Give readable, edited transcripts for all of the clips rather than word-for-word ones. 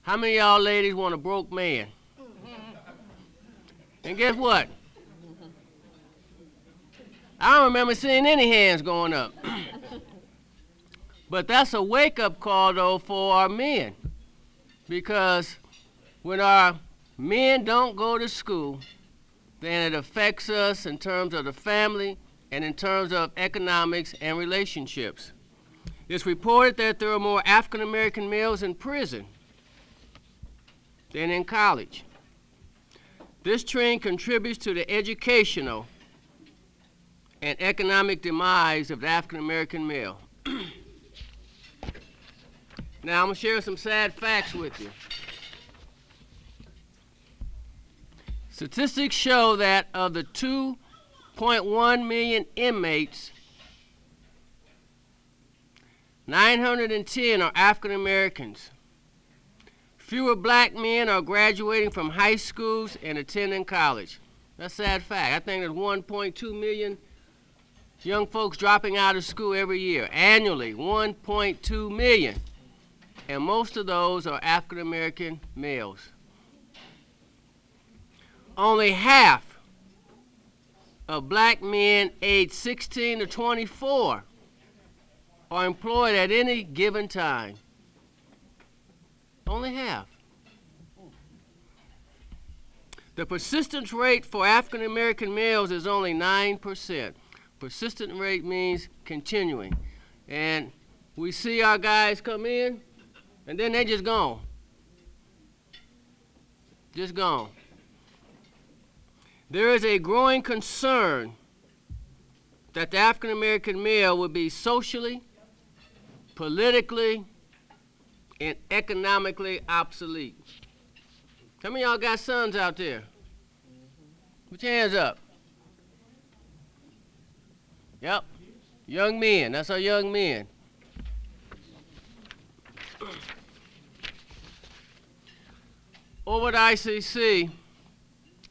How many of y'all ladies want a broke man? And guess what? I don't remember seeing any hands going up. But that's a wake-up call, though, for our men. Because when our men don't go to school, then it affects us in terms of the family and in terms of economics and relationships. It's reported that there are more African-American males in prison than in college. This trend contributes to the educational and economic demise of the African-American male. Now, I'm going to share some sad facts with you. Statistics show that of the 2.1 million inmates, 910 are African Americans. Fewer black men are graduating from high schools and attending college. That's a sad fact. I think there's 1.2 million young folks dropping out of school every year. Annually, 1.2 million. And most of those are African American males. Only half of black men aged 16 to 24 are employed at any given time. Only half. The persistence rate for African American males is only 9%. Persistent rate means continuing. And we see our guys come in, and then they just gone. Just gone. There is a growing concern that the African American male will be socially, politically, and economically obsolete. How many of y'all got sons out there? Put your hands up. Yep. Young men. That's our young men. Over at ICC,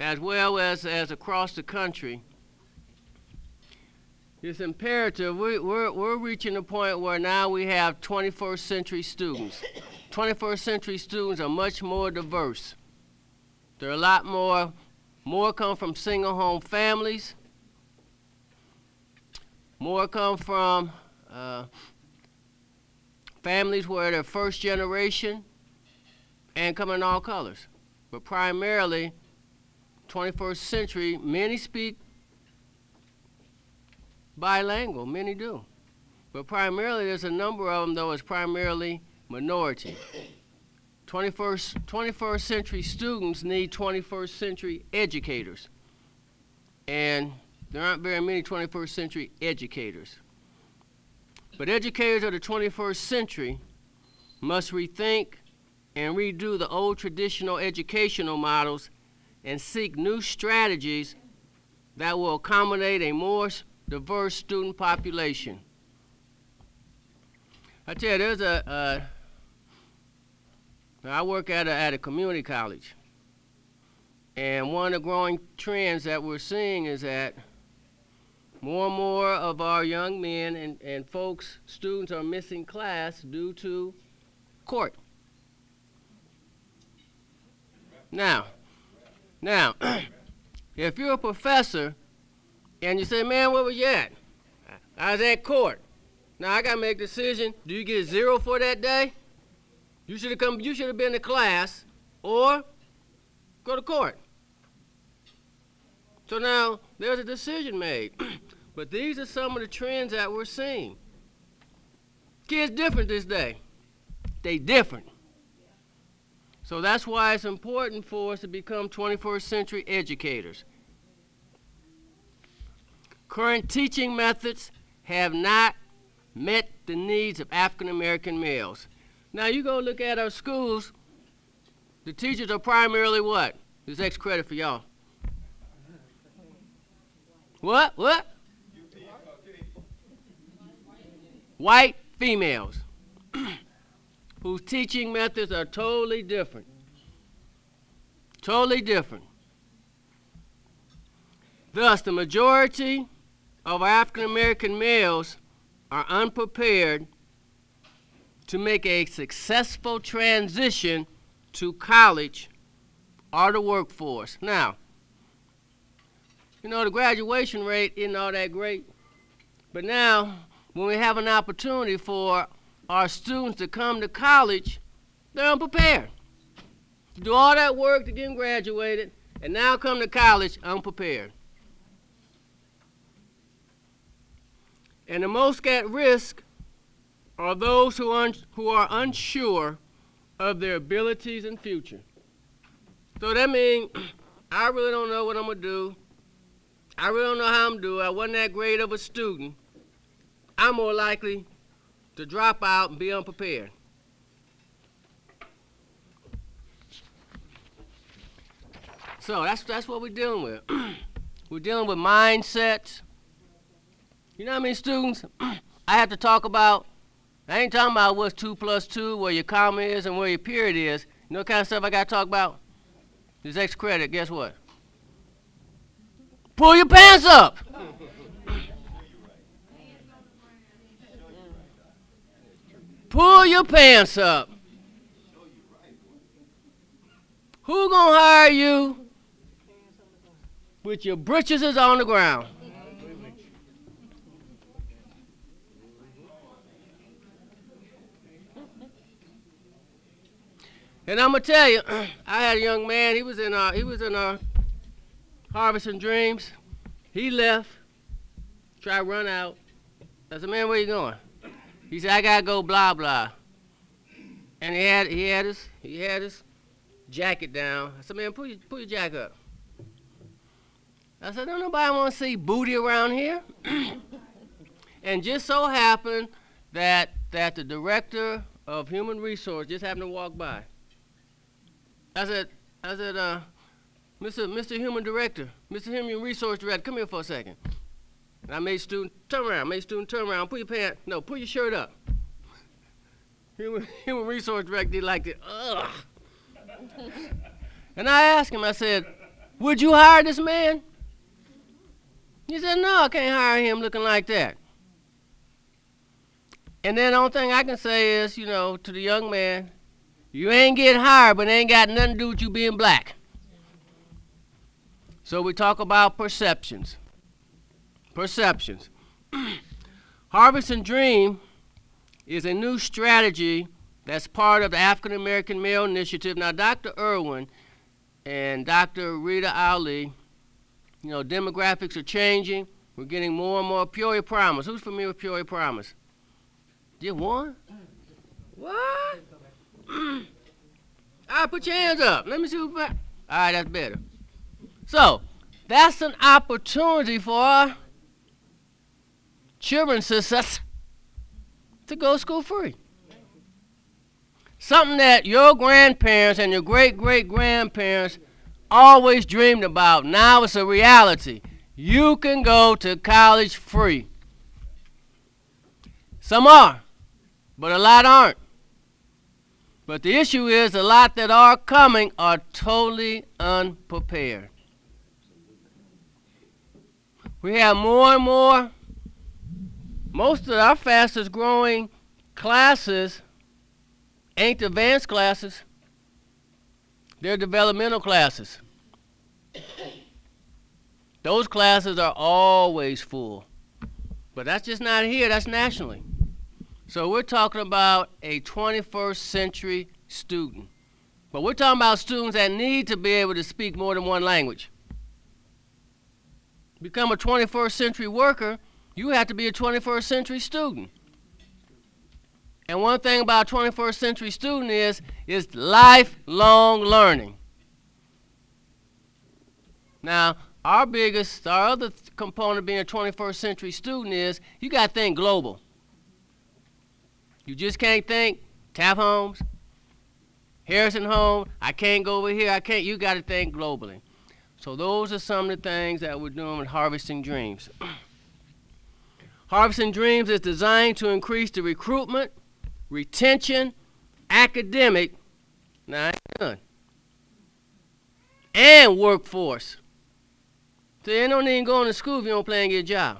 as well as across the country, it's imperative. We're reaching a point where now we have 21st century students. 21st century students are much more diverse. There are a lot more come from single home families. More come from families where they're first generation and come in all colors. But primarily, 21st century, many speak bilingual, many do. But primarily, there's a number of them, though, is primarily minority. 21st century students need 21st century educators. And there aren't very many 21st century educators. But educators of the 21st century must rethink and redo the old traditional educational models and seek new strategies that will accommodate a more diverse student population. I tell you, there's I work at a community college, and one of the growing trends that we're seeing is that more and more of our young men and folks, students, are missing class due to court. Now, if you're a professor and you say, man, where were you at? I was at court. Now I gotta make a decision. Do you get a 0 for that day? You should have been to class or go to court. So now there's a decision made. But these are some of the trends that we're seeing. Kids different this day. They different. So that's why it's important for us to become 21st century educators. Current teaching methods have not met the needs of African American males. Now you go look at our schools, the teachers are primarily what? This extra credit for y'all. What? White females whose teaching methods are totally different. Totally different. Thus, the majority of African American males are unprepared to make a successful transition to college or the workforce. Now, you know, the graduation rate isn't all that great, but now when we have an opportunity for our students to come to college, they're unprepared. To do all that work to get graduated, and now come to college unprepared. And the most at risk are those who are unsure of their abilities and future. So that means I really don't know what I'm going to do. I really don't know how I'm going to do it. I wasn't that great of a student. I'm more likely to drop out and be unprepared. So that's what we're dealing with. We're dealing with mindsets. You know how many students I have to talk about? I ain't talking about what's 2 + 2, where your comma is and where your period is. You know what kind of stuff I got to talk about? This X credit, guess what? Pull your pants up. Pull your pants up. Who gonna hire you with your britches on the ground? And I'm gonna tell you, I had a young man. He was in Harvesting Dreams. He left, tried to run out. I said, "Man, where you going?" He said, "I gotta go, blah blah." And he had his jacket down. I said, "Man, pull your jacket up." I said, "Don't nobody want to see booty around here." And just so happened that the director of human resource just happened to walk by. I said, Mr. Human Director, Mr. Human Resource Director, come here for a second. And I made student turn around, pull your shirt up. Human Resource Director did like that, ugh. And I asked him, I said, "Would you hire this man?" He said, "No, I can't hire him looking like that." And then the only thing I can say is, you know, to the young man, you ain't getting hired, but it ain't got nothing to do with you being black. So we talk about perceptions. Perceptions. Harvesting Dream is a new strategy that's part of the African American Male Initiative. Now, Dr. Irwin and Dr. Rita Ali, you know, demographics are changing. We're getting more and more Peoria Primers. Who's familiar with Peoria Primers? Just one? What? All right, put your hands up. Let me see who. All right, that's better. So, that's an opportunity for our children's success to go school free. Something that your grandparents and your great-great-grandparents always dreamed about. Now it's a reality. You can go to college free. Some are, but a lot aren't. But the issue is a lot that are coming are totally unprepared. We have more and more. Most of our fastest growing classes ain't advanced classes. They're developmental classes. Those classes are always full. But that's just not here, that's nationally. So we're talking about a 21st century student. But we're talking about students that need to be able to speak more than one language. Become a 21st century worker, you have to be a 21st century student. And one thing about a 21st century student is lifelong learning. Now, our other component of being a 21st century student is you got to think global. You just can't think Taft Homes, Harrison Home, I can't go over here, you got to think globally. So those are some of the things that we're doing with Harvesting Dreams. Harvesting Dreams is designed to increase the recruitment, retention, academic, now I ain't done, and workforce. So you don't even go into school if you don't plan to get a job.